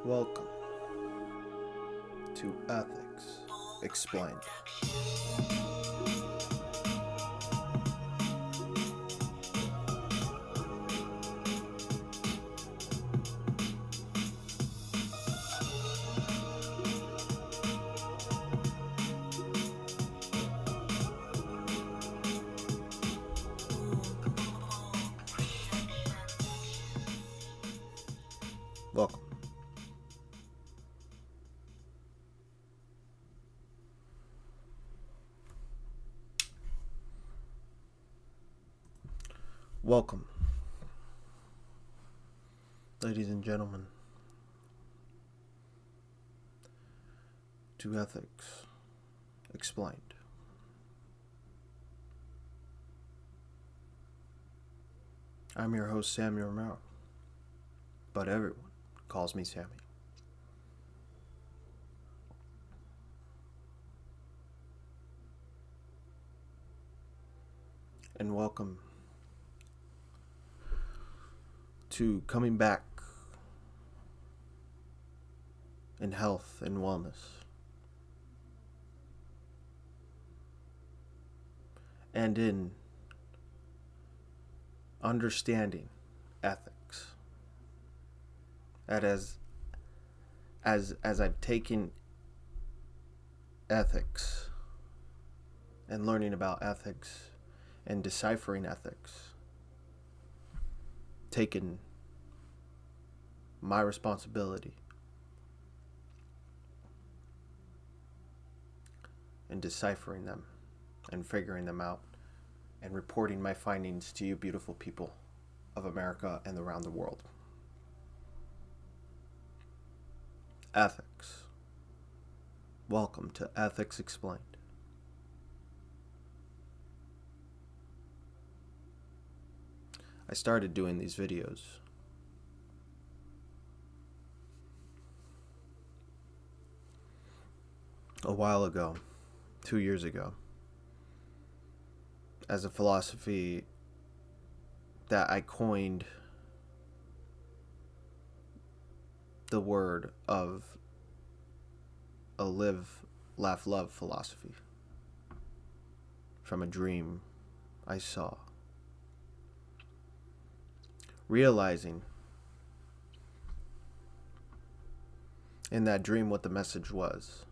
Welcome to Ethics Explained. Welcome. Welcome, ladies and gentlemen, to Ethics Explained. I'm your host, Samuel Romero, but everyone calls me Sammy. And welcome to coming back in health and wellness, and in understanding ethics. That as I've taken ethics and learning about ethics and deciphering ethics, taken my responsibility in deciphering them and figuring them out and reporting my findings to you beautiful people of America and around the world. Ethics. Welcome to Ethics Explained. I started doing these videos a while ago, 2 years ago, as a philosophy that I coined the word of a live, laugh, love philosophy from a dream I saw. Realizing in that dream what the message was.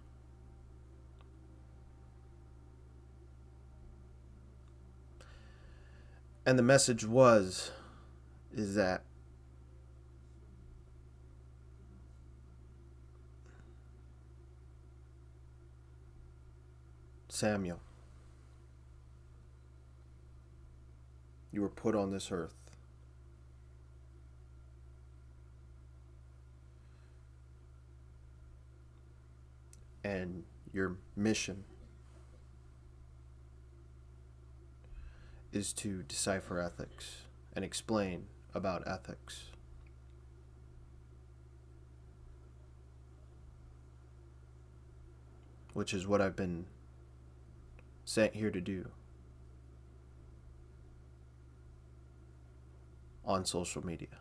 And the message is that Samuel, you were put on this earth and your mission is to decipher ethics and explain about ethics. Which is what I've been sent here to do on social media,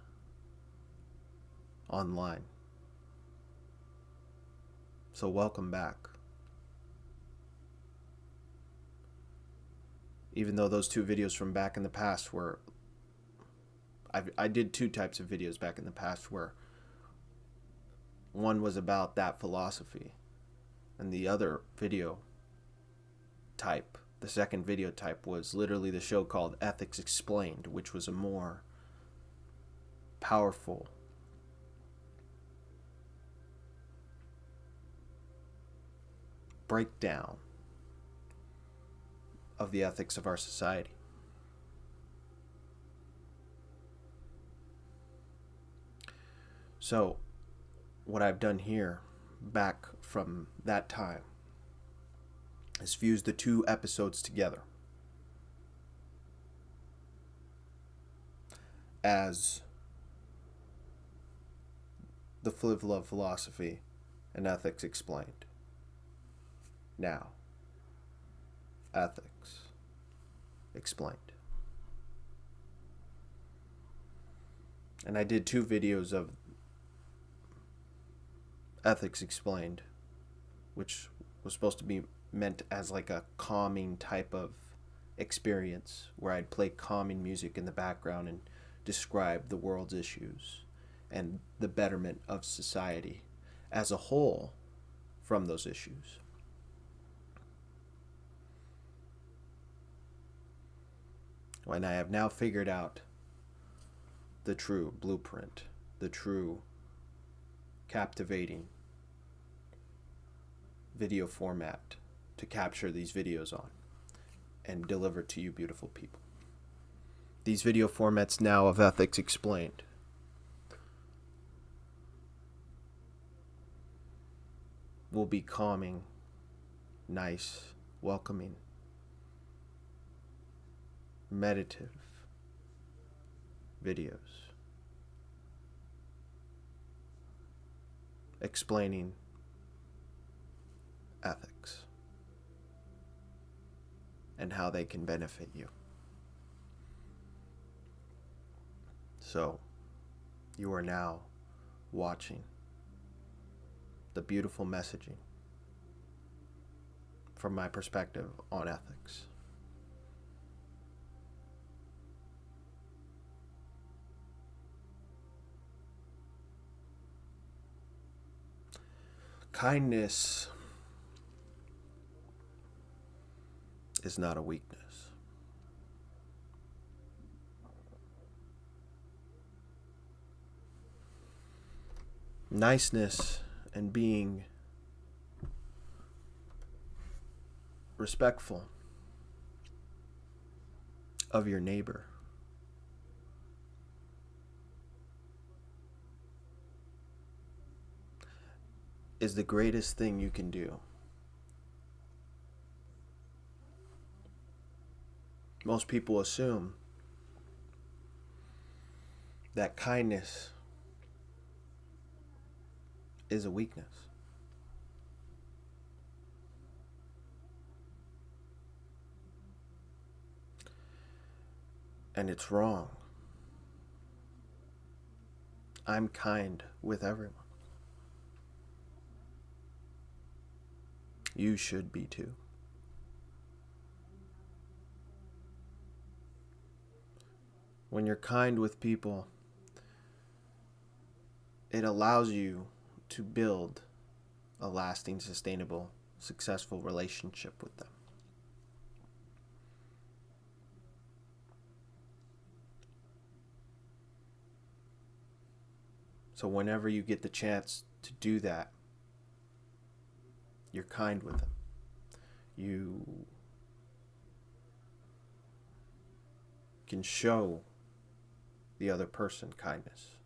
online. So welcome back. Even though those two videos from back in the past were, I did two types of videos back in the past where one was about that philosophy and the other video type, the second video type, was literally the show called Ethics Explained, which was a more powerful breakdown of the ethics of our society. So, what I've done here, back from that time, is fused the two episodes together as the Live Love philosophy and ethics explained. Now, ethics explained. And I did two videos of Ethics Explained, which was supposed to be meant as like a calming type of experience where I'd play calming music in the background and describe the world's issues and the betterment of society as a whole from those issues. When I have now figured out the true blueprint, the true captivating video format to capture these videos on and deliver to you beautiful people. These video formats now of Ethics Explained will be calming, nice, welcoming, meditative videos explaining ethics and how they can benefit you. So, you are now watching the beautiful messaging from my perspective on ethics. Kindness is not a weakness. Niceness and being respectful of your neighbor is the greatest thing you can do. Most people assume that kindness is a weakness. And it's wrong. I'm kind with everyone. You should be too. When you're kind with people, it allows you to build a lasting, sustainable, successful relationship with them. So whenever you get the chance to do that, you're kind with them. You can show the other person kindness.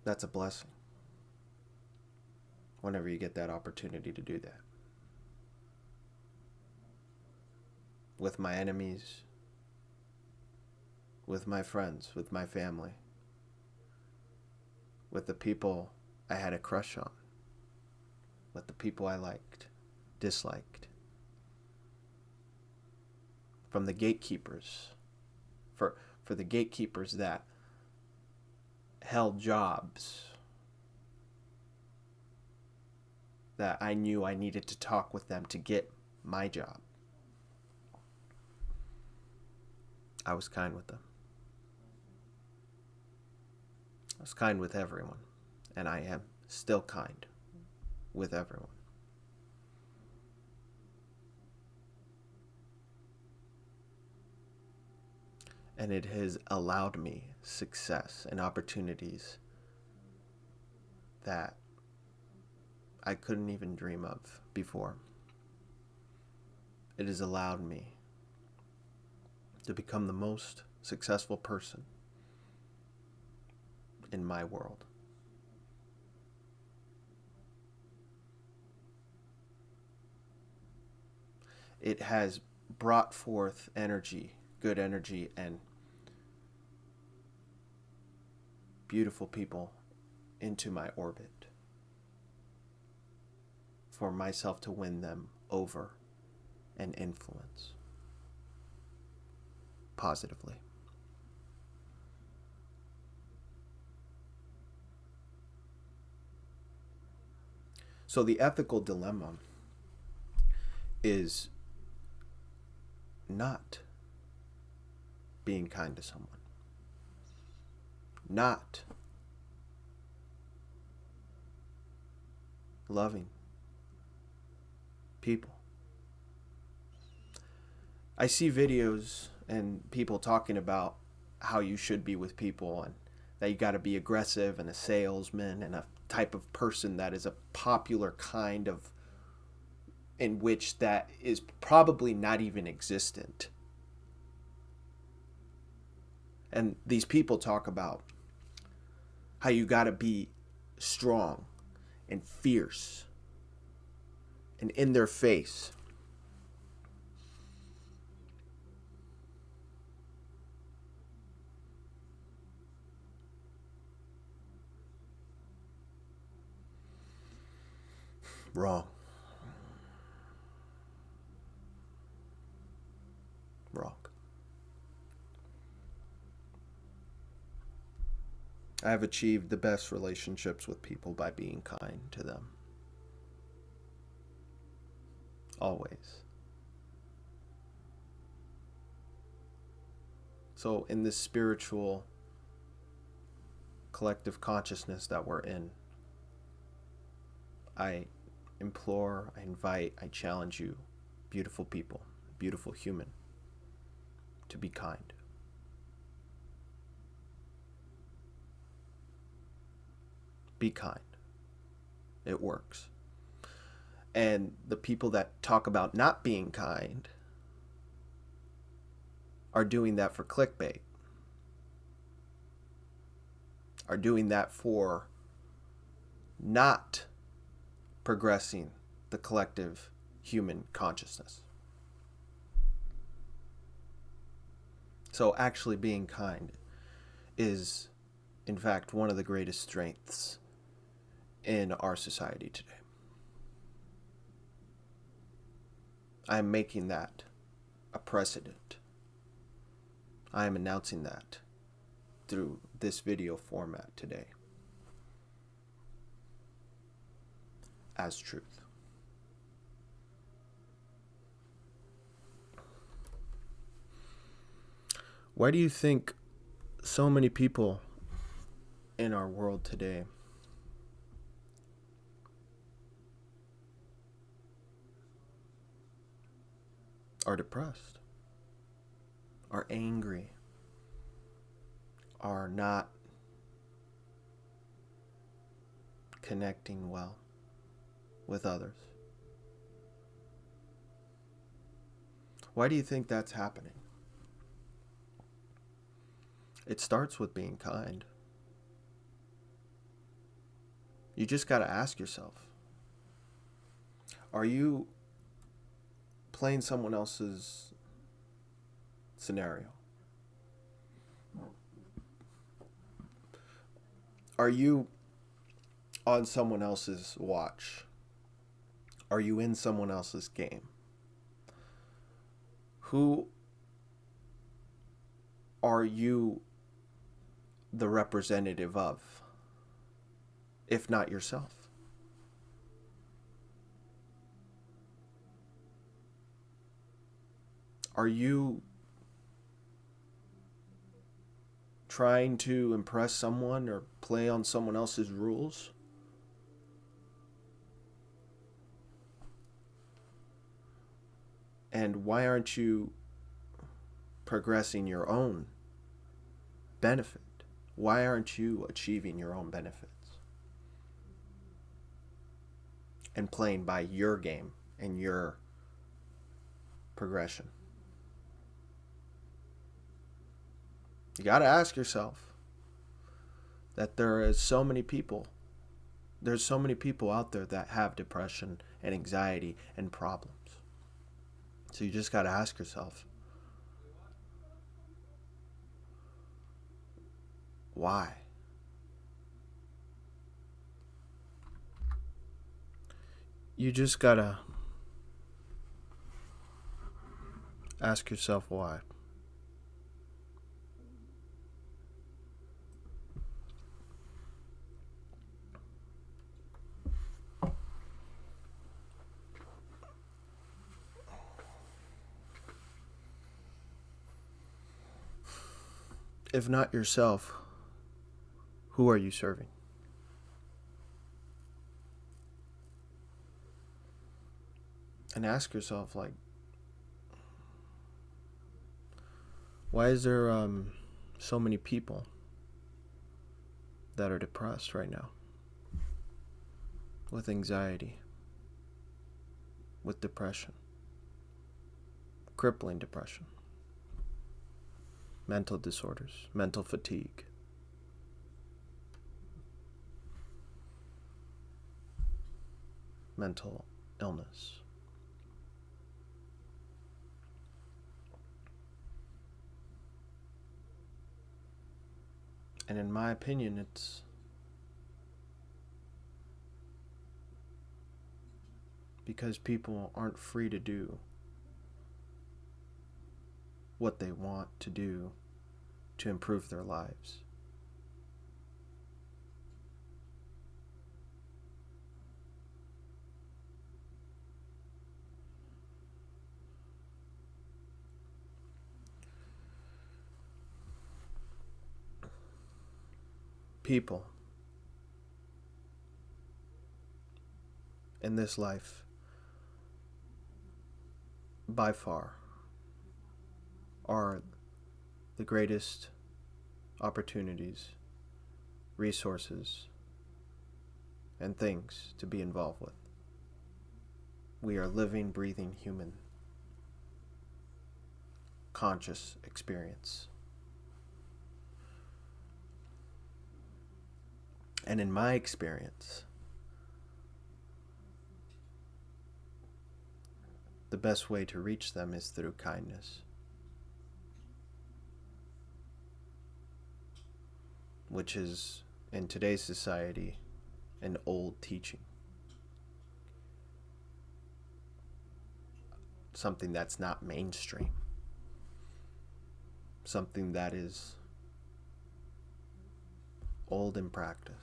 That's a blessing whenever you get that opportunity to do that. With my enemies, with my friends, with my family, with the people I had a crush on, with the people I liked, disliked. From the gatekeepers, for the gatekeepers that held jobs that I knew I needed to talk with them to get my job. I was kind with them. I was kind with everyone, and I am still kind with everyone. And it has allowed me success and opportunities that I couldn't even dream of before. It has allowed me to become the most successful person in my world. It has brought forth energy, good energy, and beautiful people into my orbit for myself to win them over and influence. positively. So the ethical dilemma is not being kind to someone, not loving people. I see videos and people talking about how you should be with people, and that you got to be aggressive and a salesman and a type of person that is a popular kind of, in which that is probably not even existent. And these people talk about how you got to be strong and fierce and in their face. Wrong. Wrong. I have achieved the best relationships with people by being kind to them. Always. So in this spiritual collective consciousness that we're in, I implore, I invite, I challenge you, beautiful people, beautiful human, to be kind. Be kind. It works. And the people that talk about not being kind are doing that for clickbait, are doing that for not progressing the collective human consciousness. So actually being kind is, in fact, one of the greatest strengths in our society today. I am making that a precedent. I am announcing that through this video format today as truth. Why do you think so many people in our world today are depressed, are angry, are not connecting well with others? Why do you think that's happening? It starts with being kind. You just got to ask yourself, are you playing someone else's scenario? Are you on someone else's watch? Are you in someone else's game? Who are you the representative of, if not yourself? Are you trying to impress someone or play on someone else's rules? And why aren't you progressing your own benefit? Why aren't you achieving your own benefits and playing by your game and your progression? You got to ask yourself that there's so many people out there that have depression and anxiety and problems. So you just got to ask yourself, why? You just got to ask yourself why. If not yourself, who are you serving? And ask yourself, like, why is there so many people that are depressed right now? With anxiety, with depression, crippling depression, mental disorders, mental fatigue. Mental illness. And in my opinion, it's because people aren't free to do what they want to do to improve their lives. People in this life, by far, are the greatest opportunities, resources, and things to be involved with. We are living, breathing, human, conscious experience. And in my experience, the best way to reach them is through kindness, which is, in today's society, an old teaching. Something that's not mainstream. Something that is old in practice.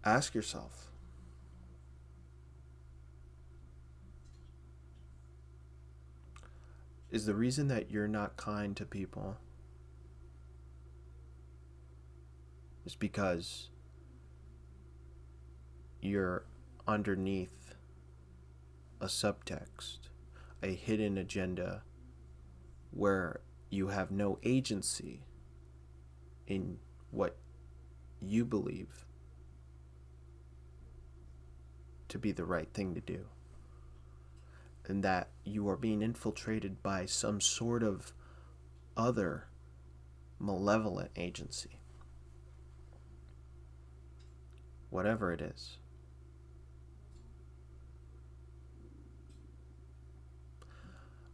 Ask yourself, is the reason that you're not kind to people is because you're underneath a subtext, a hidden agenda where you have no agency in what you believe to be the right thing to do, and that you are being infiltrated by some sort of other malevolent agency, whatever it is.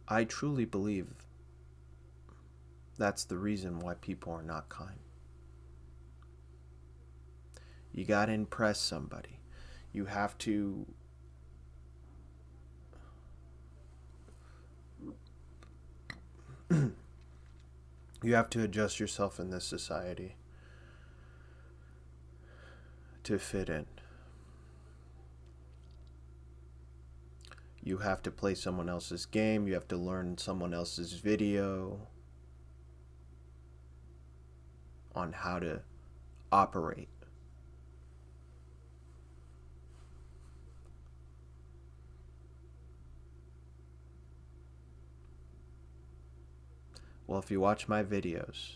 I truly believe that's the reason why people are not kind. You gotta impress somebody. You have to you have to adjust yourself in this society to fit in. You have to play someone else's game. You have to learn someone else's video on how to operate. Well, if you watch my videos,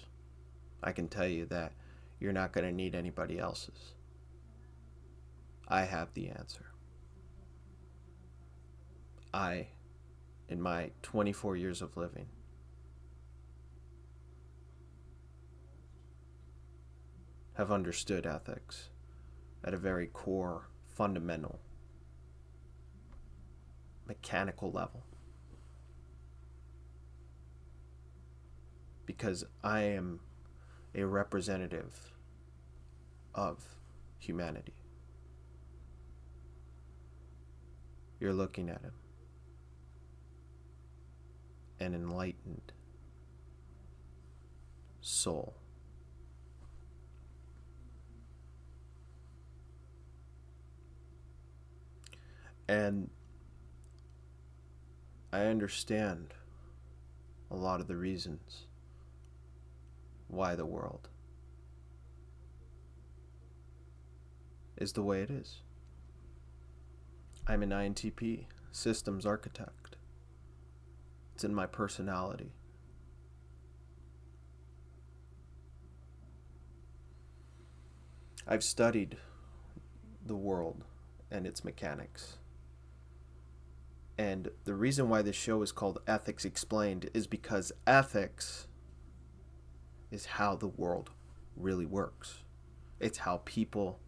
I can tell you that you're not going to need anybody else's. I have the answer. I, in my 24 years of living, have understood ethics at a very core, fundamental, mechanical level. Because I am a representative of humanity. You're looking at him. An enlightened soul. And I understand a lot of the reasons why the world is the way it is. I'm an INTP, systems architect. It's in my personality. I've studied the world and its mechanics. And the reason why this show is called Ethics Explained is because ethics is how the world really works. It's how people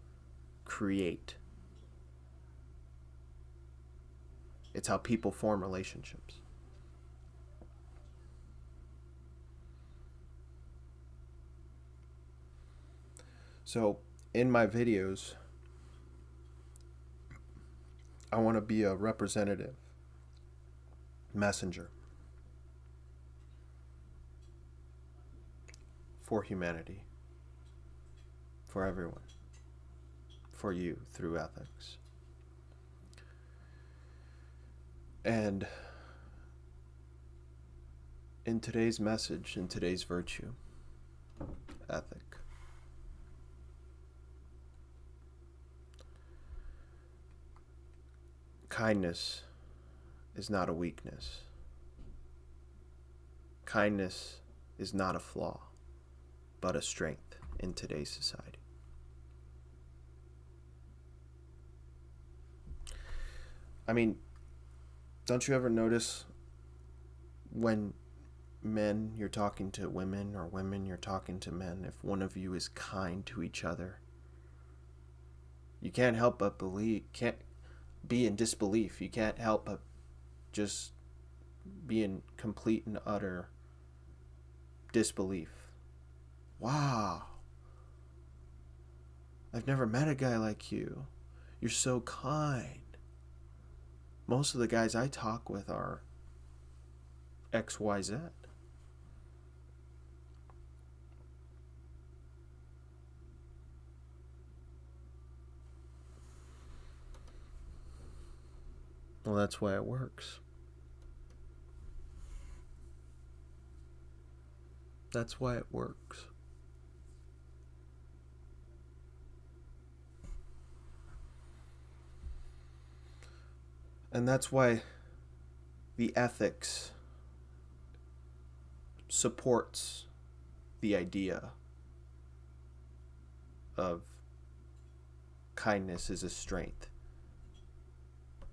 create. It's how people form relationships. So, in my videos, I want to be a representative, messenger for humanity, for everyone, for you through ethics. And in today's message, in today's virtue, ethic, kindness is not a weakness. Kindness is not a flaw, but a strength in today's society. I mean, don't you ever notice when men, you're talking to women, or women, you're talking to men, if one of you is kind to each other, you can't help but can't be in disbelief. You can't help but just be in complete and utter disbelief. Wow. I've never met a guy like you. You're so kind. Most of the guys I talk with are XYZ. Well, that's why it works. That's why it works. And that's why the ethics supports the idea of kindness as a strength,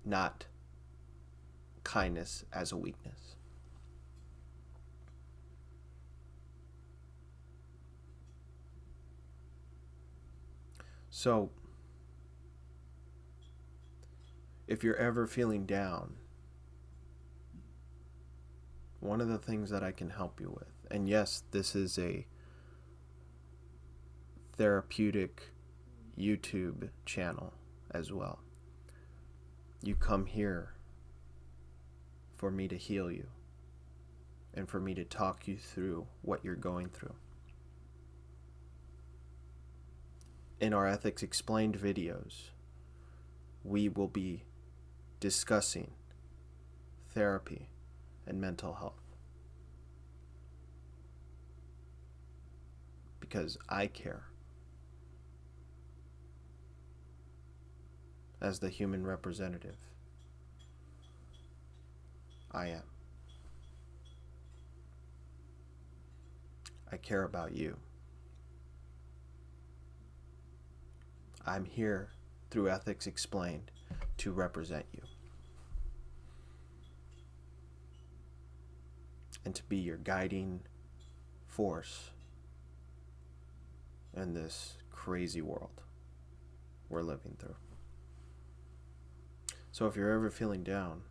not kindness as a weakness. So, if you're ever feeling down, one of the things that I can help you with, and yes, this is a therapeutic YouTube channel as well. You come here for me to heal you and for me to talk you through what you're going through. In our Ethics Explained videos, we will be discussing therapy and mental health, because I care. As the human representative, I am. I care about you. I'm here through Ethics Explained to represent you and to be your guiding force in this crazy world we're living through. So if you're ever feeling down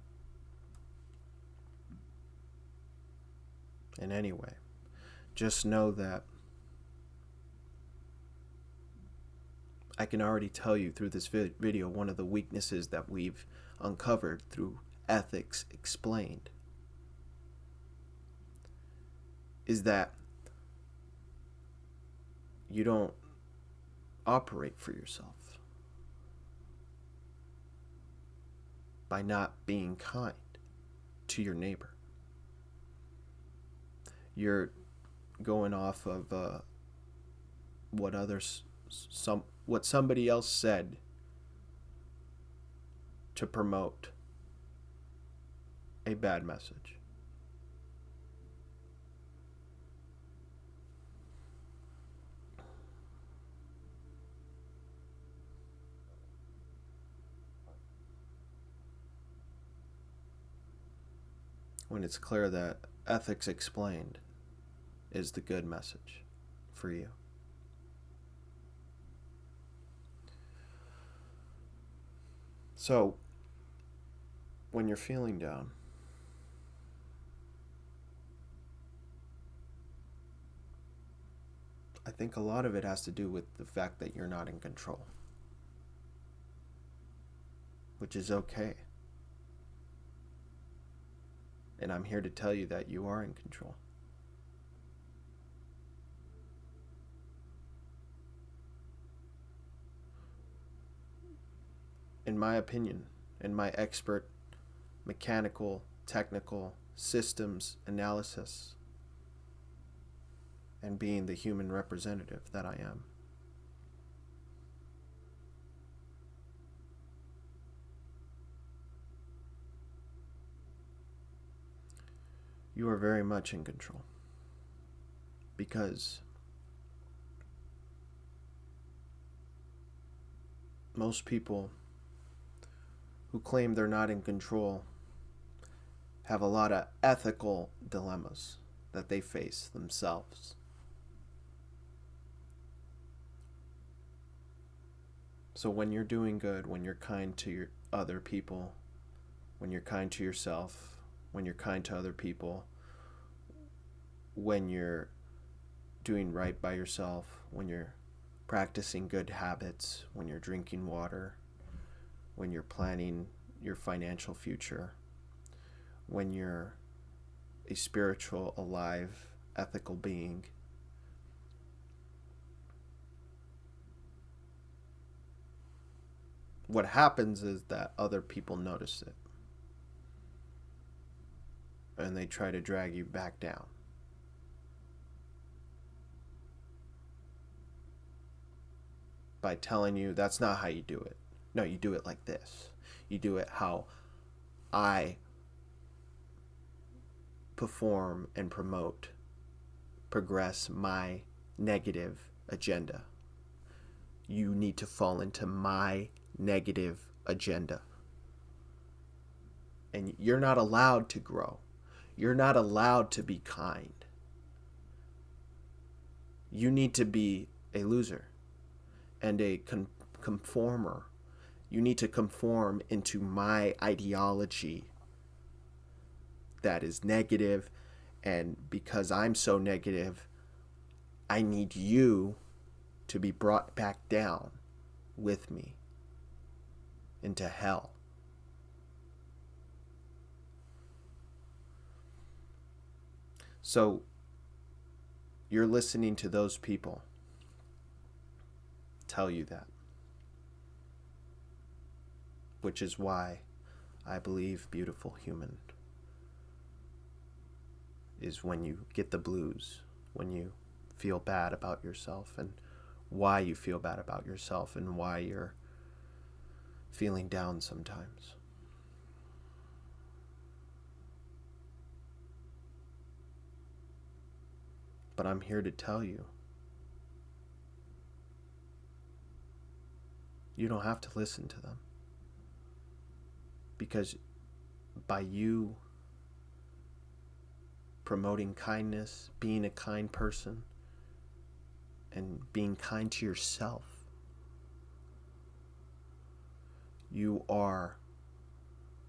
in any way, just know that I can already tell you through this video one of the weaknesses that we've uncovered through Ethics Explained is that you don't operate for yourself by not being kind to your neighbor. You're going off of what somebody else said to promote a bad message. When it's clear that ethics explained is the good message for you. So, when you're feeling down, I think a lot of it has to do with the fact that you're not in control, which is okay. And I'm here to tell you that you are in control. In my opinion, in my expert mechanical, technical systems analysis, and being the human representative that I am, you are very much in control. Because most people who claim they're not in control have a lot of ethical dilemmas that they face themselves. So when you're doing good, when you're kind to your other people, when you're kind to yourself, when you're kind to other people, when you're doing right by yourself, when you're practicing good habits, when you're drinking water, when you're planning your financial future, when you're a spiritual, alive, ethical being, what happens is that other people notice it. And they try to drag you back down. By telling you that's not how you do it. No, you do it like this. You do it how I perform and progress my negative agenda. You need to fall into my negative agenda. And you're not allowed to grow. You're not allowed to be kind. You need to be a loser and a conformer. You need to conform into my ideology that is negative, and because I'm so negative, I need you to be brought back down with me into hell. So you're listening to those people tell you that. Which is why I believe beautiful human is when you get the blues, when you feel bad about yourself, and why you feel bad about yourself, and why you're feeling down sometimes. But I'm here to tell you, you don't have to listen to them. Because by you promoting kindness, being a kind person, and being kind to yourself, you are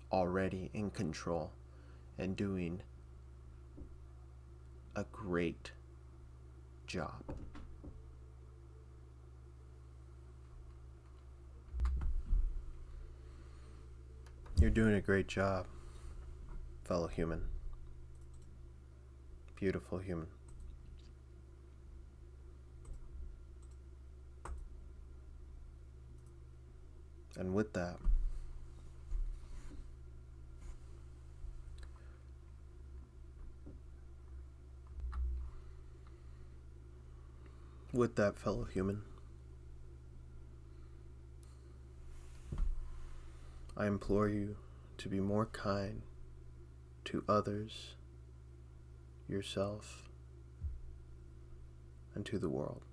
already in control and doing a great job. You're doing a great job, fellow human. Beautiful human. And with that, With that, fellow human, I implore you to be more kind to others, yourself, and to the world.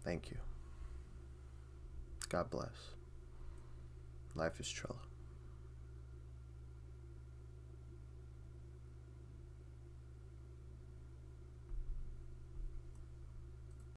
Thank you. God bless. Life is Trello.